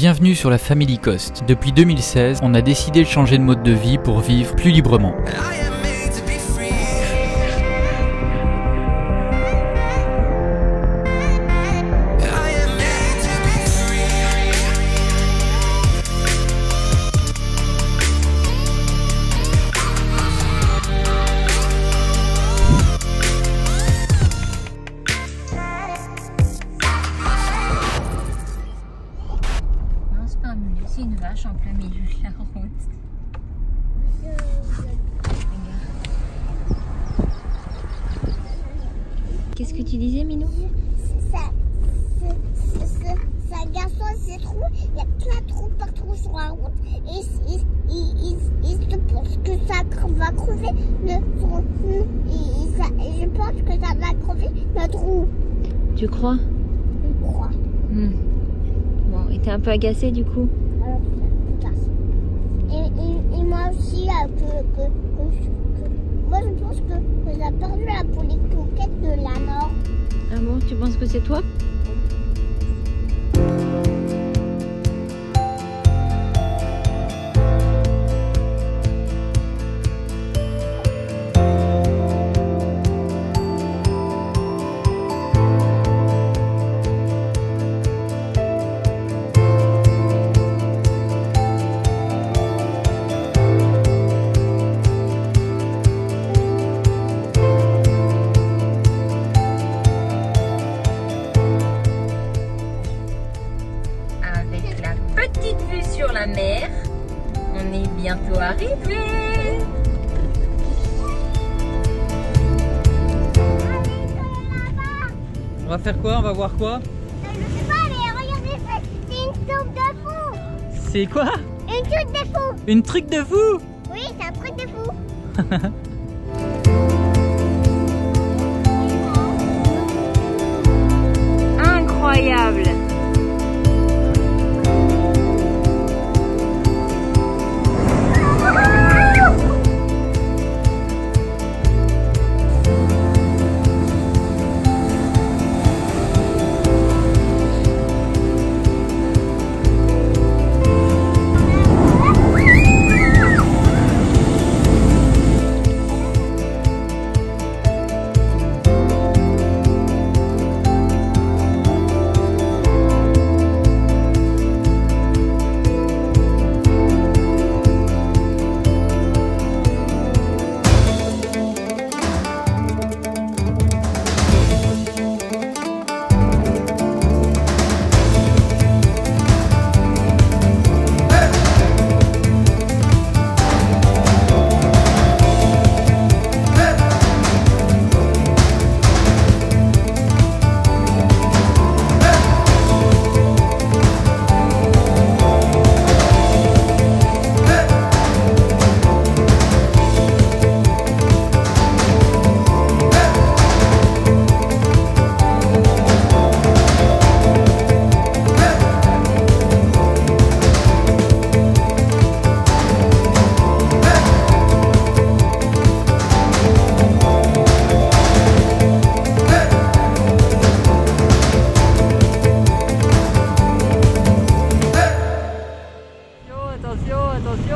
Bienvenue sur la Family Coast. Depuis 2016, on a décidé de changer de mode de vie pour vivre plus librement. C'est une vache en plein milieu de la route. Qu'est-ce que tu disais, Minou? C'est un garçon, c'est trou. Il y a plein de trous partout sur la route. Et il se pense que ça va crever je pense que ça va crever notre roue. Tu crois? Je crois. Bon, et t'es un peu agacé du coup? Et moi aussi, moi je pense que j'ai perdu la conquête de la Nord. Ah bon, tu penses que c'est toi? Petite vue sur la mer, on est bientôt arrivé. On va faire quoi? On va voir quoi? Je sais pas, mais regardez, c'est une truc de fou. C'est quoi? Une truc de fou. Une truc de fou? Oui, c'est un truc de fou. Incroyable.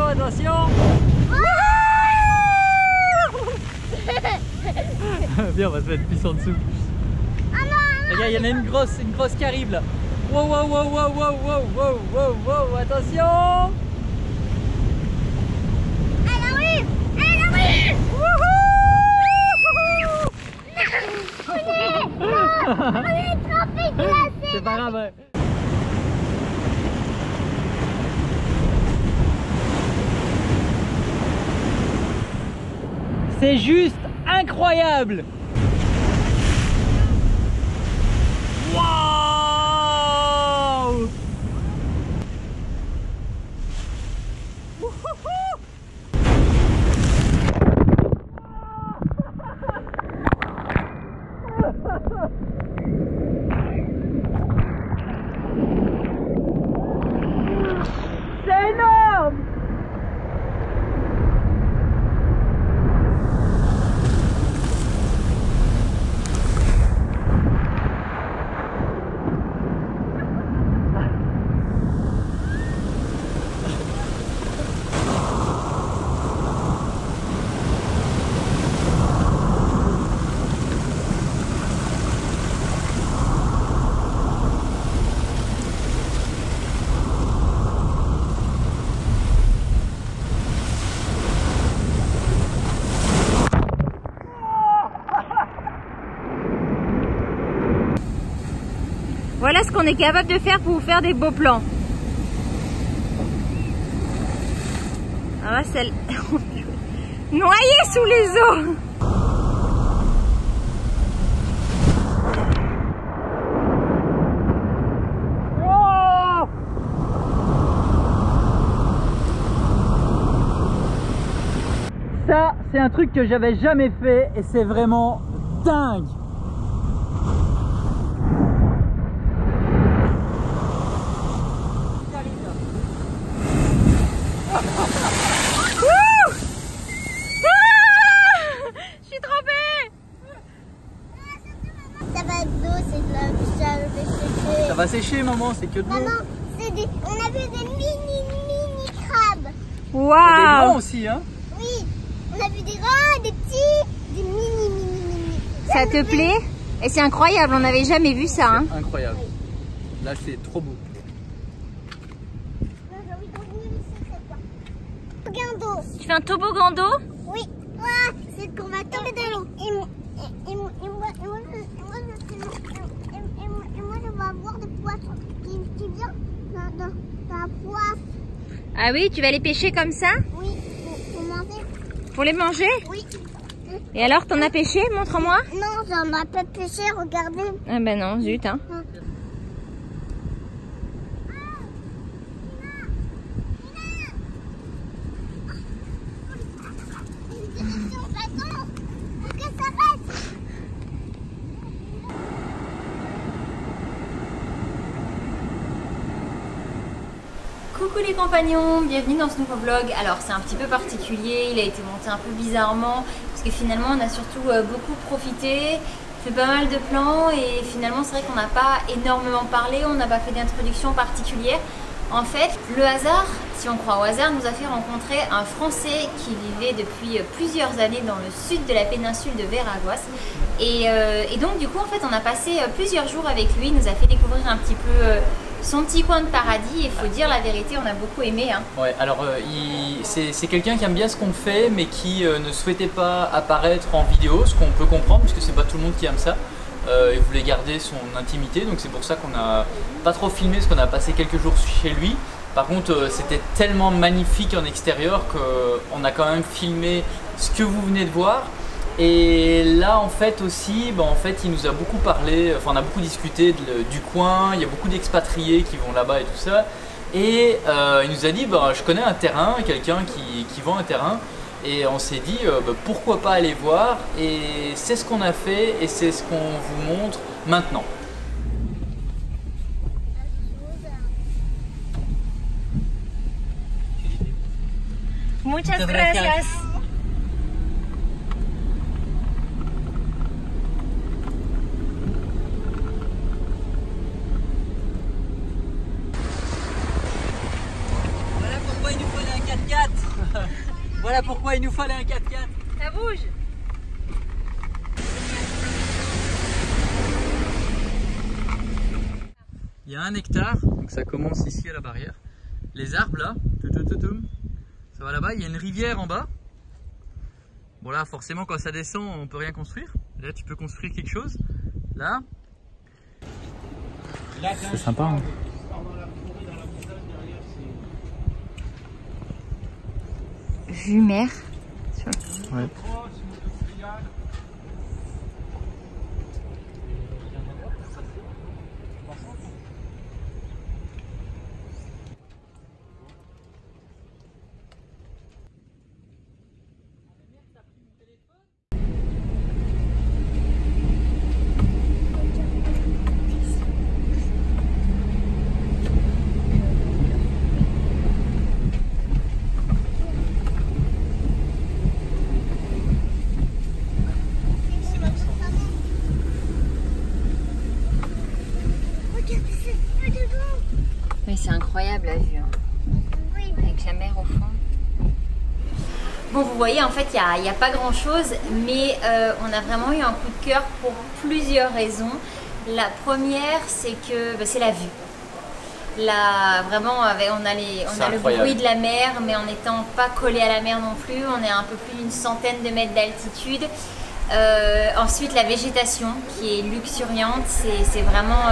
Attention! Viens, on va se mettre plus en dessous. Regarde, il y en a une grosse qui arrive là. Wow, wow, wow, wow, wow, wow, wow, wow, wow, attention! Elle arrive! Elle arrive! On est trempés glacés! C'est pas grave, ouais. C'est juste incroyable! Waouh! C'est énorme! qu'on est capable de faire pour vous faire des beaux plans. Ah, celle... Noyée sous les eaux. Ça, c'est un truc que j'avais jamais fait et c'est vraiment dingue. Je suis trempée. Ça va être d'eau, c'est de la sécher. Ça va sécher, maman, c'est que de l'eau. Maman, on a vu des mini crabes. Et des grands Waouh. aussi, hein. Oui, on a vu des grands, des petits, des mini. Ça te plaît? Et c'est incroyable, on n'avait jamais vu ça. Hein. Incroyable. Là, c'est trop beau. Regarde. Tu fais un toboggan d'eau? Oui, c'est qu'on va tomber dans l'eau. Et moi, je vais avoir des poissons qui viennent dans la poisse. Ah oui, tu vas les pêcher comme ça? Oui, pour manger. Pour les manger? Oui. Et alors, t'en as pêché? Montre-moi. Non, j'en ai pas pêché, regardez. Ah ben non, zut hein. Coucou les compagnons, bienvenue dans ce nouveau vlog. Alors c'est un petit peu particulier, il a été monté un peu bizarrement parce que finalement on a surtout beaucoup profité, fait pas mal de plans et finalement c'est vrai qu'on n'a pas énormément parlé, on n'a pas fait d'introduction particulière. En fait, le hasard, si on croit au hasard, nous a fait rencontrer un Français qui vivait depuis plusieurs années dans le sud de la péninsule de Veraguas. Et donc du coup en fait on a passé plusieurs jours avec lui, il nous a fait découvrir un petit peu son petit coin de paradis. Il faut dire la vérité, on a beaucoup aimé. Hein. Ouais, alors c'est quelqu'un qui aime bien ce qu'on fait mais qui ne souhaitait pas apparaître en vidéo, ce qu'on peut comprendre parce que c'est pas tout le monde qui aime ça. Il voulait garder son intimité, donc c'est pour ça qu'on n'a pas trop filmé parce qu'on a passé quelques jours chez lui. Par contre c'était tellement magnifique en extérieur qu'on a quand même filmé ce que vous venez de voir. Et là en fait aussi, en fait il nous a beaucoup parlé, enfin on a beaucoup discuté du coin, il y a beaucoup d'expatriés qui vont là-bas et tout ça. Et il nous a dit, je connais un terrain, quelqu'un qui vend un terrain. Et on s'est dit, pourquoi pas aller voir. Et c'est ce qu'on a fait et c'est ce qu'on vous montre maintenant. Muchas gracias. Voilà pourquoi il nous fallait un 4x4. Voilà pourquoi il nous fallait un 4x4. Ça bouge. Il y a 1 hectare, donc ça commence ici à la barrière. Les arbres là, ça va là-bas, il y a une rivière en bas. Bon là forcément quand ça descend on peut rien construire. Là tu peux construire quelque chose. Là. C'est sympa hein. Vue mer. Ouais. Mais c'est incroyable la vue, hein. Avec la mer au fond. Bon, vous voyez, en fait, il n'y a pas grand chose, mais on a vraiment eu un coup de cœur pour plusieurs raisons. La première, c'est que c'est la vue. Là, vraiment, on a le bruit de la mer, mais en n'étant pas collé à la mer non plus. On est à un peu plus d'une centaine de mètres d'altitude. Ensuite, la végétation qui est luxuriante, c'est vraiment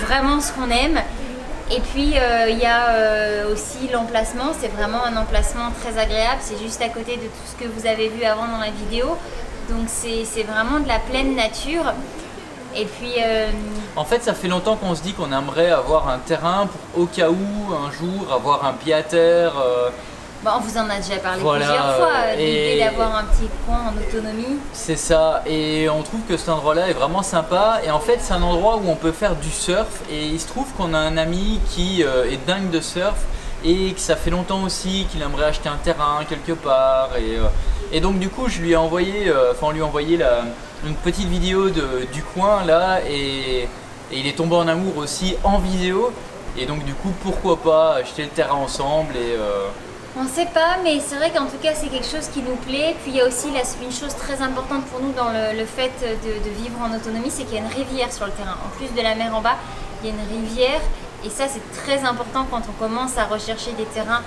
vraiment ce qu'on aime. Et puis il y a aussi l'emplacement, c'est vraiment un emplacement très agréable, c'est juste à côté de tout ce que vous avez vu avant dans la vidéo. Donc c'est vraiment de la pleine nature. Et puis en fait, ça fait longtemps qu'on se dit qu'on aimerait avoir un terrain pour au cas où un jour avoir un pied à terre. Bon, on vous en a déjà parlé Voilà, plusieurs fois, l'idée d'avoir un petit coin en autonomie. C'est ça, et on trouve que cet endroit-là est vraiment sympa. Et en fait, c'est un endroit où on peut faire du surf. Et il se trouve qu'on a un ami qui est dingue de surf et que ça fait longtemps aussi qu'il aimerait acheter un terrain quelque part. Et donc du coup, je lui ai envoyé, on lui a envoyé une petite vidéo du coin là, et il est tombé en amour aussi en vidéo. Et donc du coup, pourquoi pas acheter le terrain ensemble On ne sait pas, mais c'est vrai qu'en tout cas c'est quelque chose qui nous plaît. Puis il y a aussi une chose très importante pour nous dans le fait de vivre en autonomie, c'est qu'il y a une rivière sur le terrain. En plus de la mer en bas, il y a une rivière, et ça c'est très important quand on commence à rechercher des terrains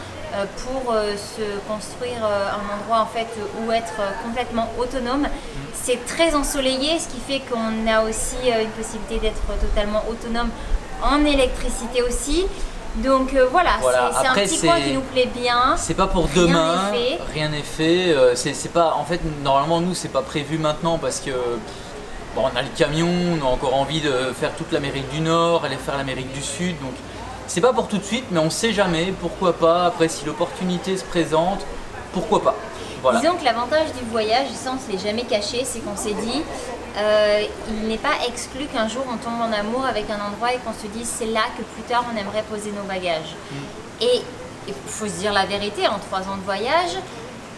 pour se construire un endroit en fait où être complètement autonome. C'est très ensoleillé, ce qui fait qu'on a aussi une possibilité d'être totalement autonome en électricité aussi. Donc voilà, c'est un petit coin qui nous plaît bien. C'est pas pour demain, rien n'est fait. C'est pas, en fait, normalement nous c'est pas prévu maintenant parce que bon, on a le camion, on a encore envie de faire toute l'Amérique du Nord, aller faire l'Amérique du Sud. Donc c'est pas pour tout de suite, mais on sait jamais, pourquoi pas. Après, si l'opportunité se présente, pourquoi pas. Voilà. Disons que l'avantage du voyage, ça on se l'est jamais caché, c'est qu'on s'est dit il n'est pas exclu qu'un jour on tombe en amour avec un endroit et qu'on se dise c'est là que plus tard on aimerait poser nos bagages. Et il faut se dire la vérité, en 3 ans de voyage,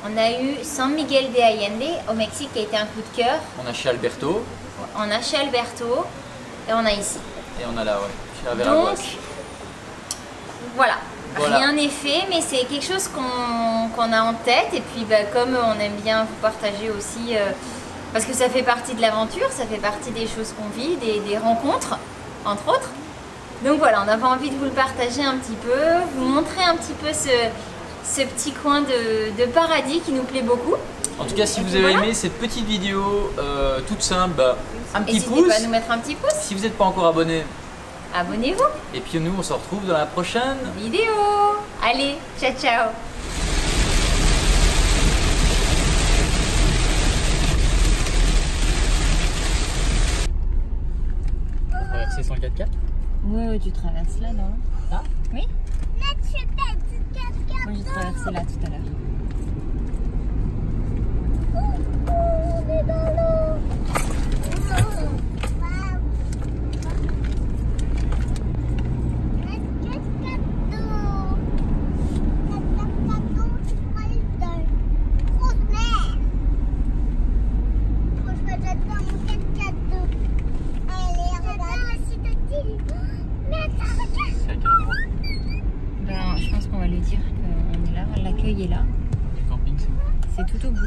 on a eu San Miguel de Allende au Mexique qui a été un coup de cœur. On a chez Alberto. On a chez Alberto et on a ici. Et on a là, ouais, chez Veraguas. Donc voilà. Rien n'est fait, mais c'est quelque chose qu'on a en tête. Et puis comme on aime bien vous partager aussi, parce que ça fait partie de l'aventure, ça fait partie des choses qu'on vit, des rencontres, entre autres. Donc voilà, on avait envie de vous le partager un petit peu, vous montrer un petit peu ce petit coin de paradis qui nous plaît beaucoup. En tout cas, si vous avez aimé cette petite vidéo toute simple, un petit pouce. N'hésitez pas à nous mettre un petit pouce. Si vous n'êtes pas encore abonné, abonnez-vous. Et puis nous, on se retrouve dans la prochaine vidéo. Allez, ciao ciao. On va traverser 104.4. Oui, tu traverses là, non? Là? Oui. Moi, j'ai traversé là tout à l'heure. On est dans l'eau. Je pense qu'on va lui dire qu'on est là, l'accueil est là. Le camping, c'est où? C'est tout au bout.